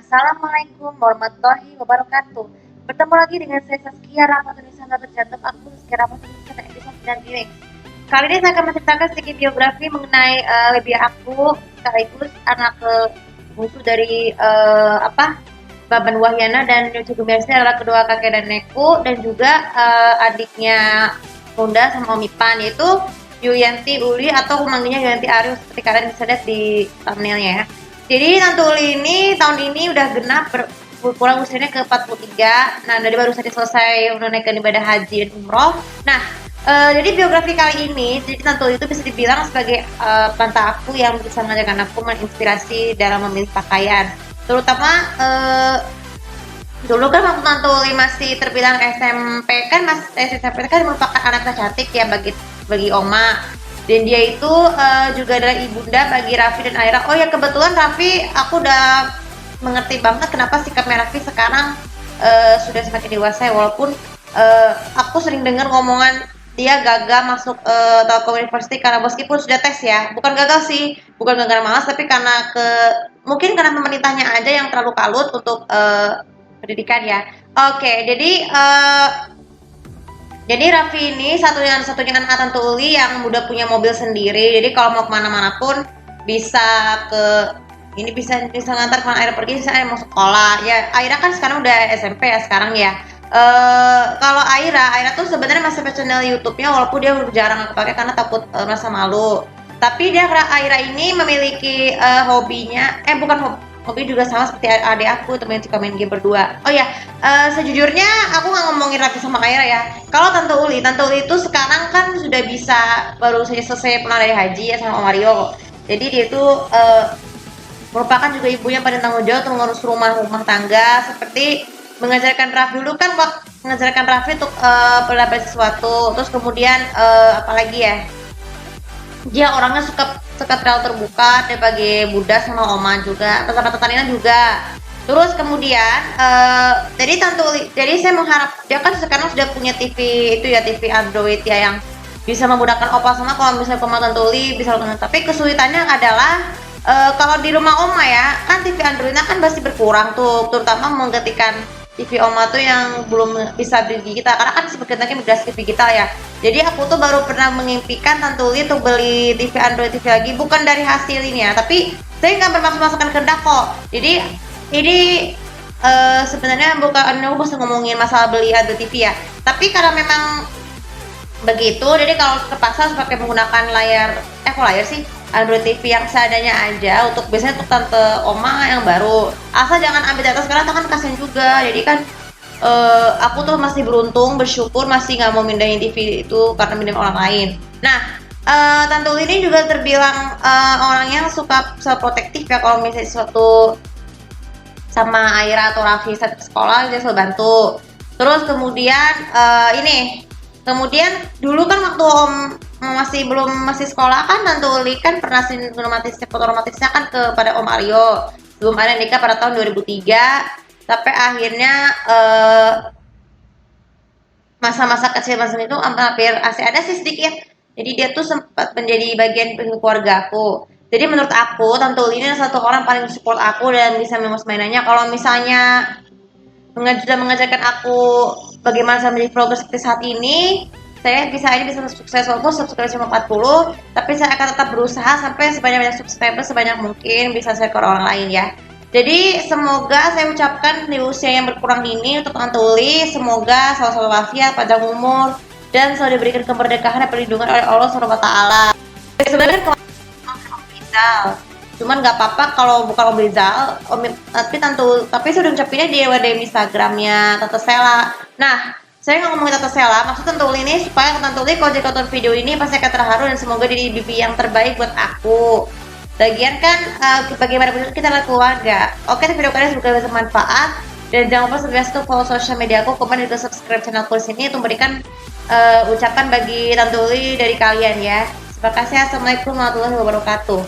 Assalamualaikum warahmatullahi wabarakatuh. Bertemu lagi dengan saya Saskia Rahmatulisan tercantum aku Saskia Rahmatulisan episode 9 Giling. Kali ini saya akan menceritakan sedikit biografi mengenai Libya aku sekaligus anak bungsu dari Baban Wahyana dan Yoce Gumiarsih adalah kedua kakek dan nenek dan juga adiknya Bunda sama Om Ipan yaitu Yuyanti Uli atau manggilnya Yuyanti Arius seperti kalian bisa lihat di thumbnailnya ya. Jadi Tante Uli ini tahun ini udah genap berpulang usianya ke 43. Nah, dari baru saja selesai menunaikan ibadah haji dan umroh. Nah, jadi biografi kali ini, jadi Tante Uli itu bisa dibilang sebagai panta aku yang bisa mengajarkan aku menginspirasi dalam memilih pakaian. Terutama dulu kan waktu Tante Uli masih terbilang SMP kan SMP kan merupakan anak tercantik ya bagi Oma. Dan dia itu juga adalah ibunda bagi Raffi dan Aira. Oh ya kebetulan Raffi aku udah mengerti banget kenapa sikapnya Raffi sekarang sudah semakin dewasa ya, walaupun aku sering dengar ngomongan dia gagal masuk Telkom University karena meskipun sudah tes ya, bukan gagal sih, bukan gagal malas tapi karena mungkin karena pemerintahnya aja yang terlalu kalut untuk pendidikan ya. Oke, jadi Raffi ini satunya anak Tante Uli yang udah punya mobil sendiri. Jadi kalau mau kemana-mana pun bisa bisa ngantar kalau Aira pergi, misalnya mau sekolah. Ya Aira kan sekarang udah SMP ya sekarang ya. Kalau Aira tuh sebenarnya masih pakai channel YouTube-nya walaupun dia jarang pakai karena takut merasa malu. Tapi Aira ini memiliki hobinya, bukan hobi juga sama seperti adik aku temen suka main game berdua. Oh ya, sejujurnya aku nggak ngomongin Raffi sama Aira ya. Kalau Tante Uli itu sekarang kan sudah bisa baru saja selesai pulang dari haji ya sama Mario. Jadi dia itu merupakan juga ibunya pada tanggung jawab untuk mengurus rumah tangga seperti mengajarkan Raffi dulu kan mengajarkan Raffi untuk belajar sesuatu. Terus kemudian apalagi ya? Dia orangnya suka terlalu terbuka bagi Bunda sama Oma juga, Tante juga. Terus kemudian jadi saya mengharap dia kan sekarang sudah punya TV itu ya, TV Android ya yang bisa memudahkan Opa sama kalau misalnya Tante Uli bisa nonton. Tapi kesulitannya adalah kalau di rumah Oma ya kan TV Androidnya kan masih berkurang tuh, terutama menggantikan TV Oma tuh yang belum bisa digital karena kan sebenarnya migrasi TV digital ya. Jadi aku tuh baru pernah mengimpikan Tante Uli untuk beli TV Android TV lagi, bukan dari hasil ini ya, tapi saya nggak bermaksud-maksudkan kehendak kok. Jadi ini sebenarnya bukan aku bisa ngomongin masalah beli Android TV ya, tapi karena memang begitu, jadi kalau terpaksa harus pakai menggunakan layar sih Android TV yang seadanya aja biasanya untuk Tante Oma yang baru. Asal jangan ambil data sekarang kan kasian juga. Jadi kan aku tuh masih bersyukur masih nggak mau mindahin TV itu karena mindahin orang lain. Nah, Tante Uli ini juga terbilang orang yang suka protektif ya, kalau misalnya sesuatu sama Aira atau Raffi saat sekolah dia selalu bantu. Terus kemudian kemudian dulu kan waktu Om masih sekolah kan Tante Uli kan pernah foto romantisnya kan kepada Om Aryo sebelum ada nikah pada tahun 2003. Sampai akhirnya masa-masa kecil itu hampir masih ada sih sedikit. Jadi dia tuh sempat menjadi bagian keluarga aku. Jadi menurut aku Tante Uli ini satu orang paling support aku dan bisa mengurus mainannya. Kalau misalnya sudah mengajarkan aku bagaimana saya menjadi vlogger seperti saat ini, saya bisa sukses walaupun subscriber cuma 40, tapi saya akan tetap berusaha sampai sebanyak subscriber sebanyak mungkin bisa saya ke orang lain ya. Jadi semoga saya ucapkan di usia yang berkurang ini untuk Tante Uli, semoga selalu walafiat, panjang umur, dan selalu diberikan kemerdekaan dan perlindungan oleh Allah SWT. Sebenarnya Om Rizal, cuman nggak apa-apa kalau bukan Om Rizal, tapi sudah ucapinnya di WD Instagramnya Tante Sela. Nah, saya nggak ngomongin Tante Sela, maksud Tante Uli ini supaya Tante Uli kalau tonton video ini pasti akan terharu dan semoga jadi bibi yang terbaik buat aku. Lagian kan bagaimanapun kita adalah keluarga. Oke, video kalian semoga bisa bermanfaat dan jangan lupa untuk follow sosial media aku, komen dan juga subscribe channel aku sini untuk memberikan ucapan bagi Tante Uli dari kalian ya. Terima kasih. Assalamualaikum warahmatullahi wabarakatuh.